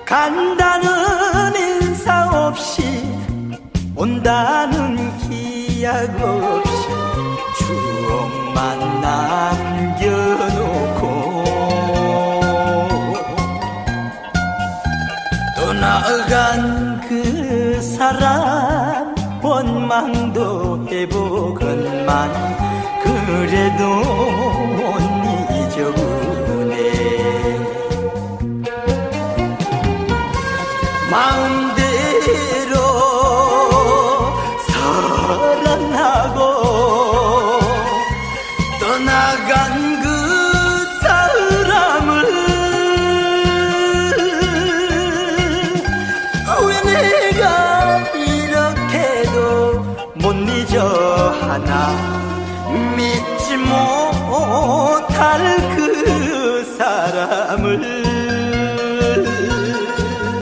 간다는 인사 없이 온다는 기약 없이 추억만 남겨놓고 떠나간 그 사람 원망도 해보건만 그래도 못 잊어보네. 마음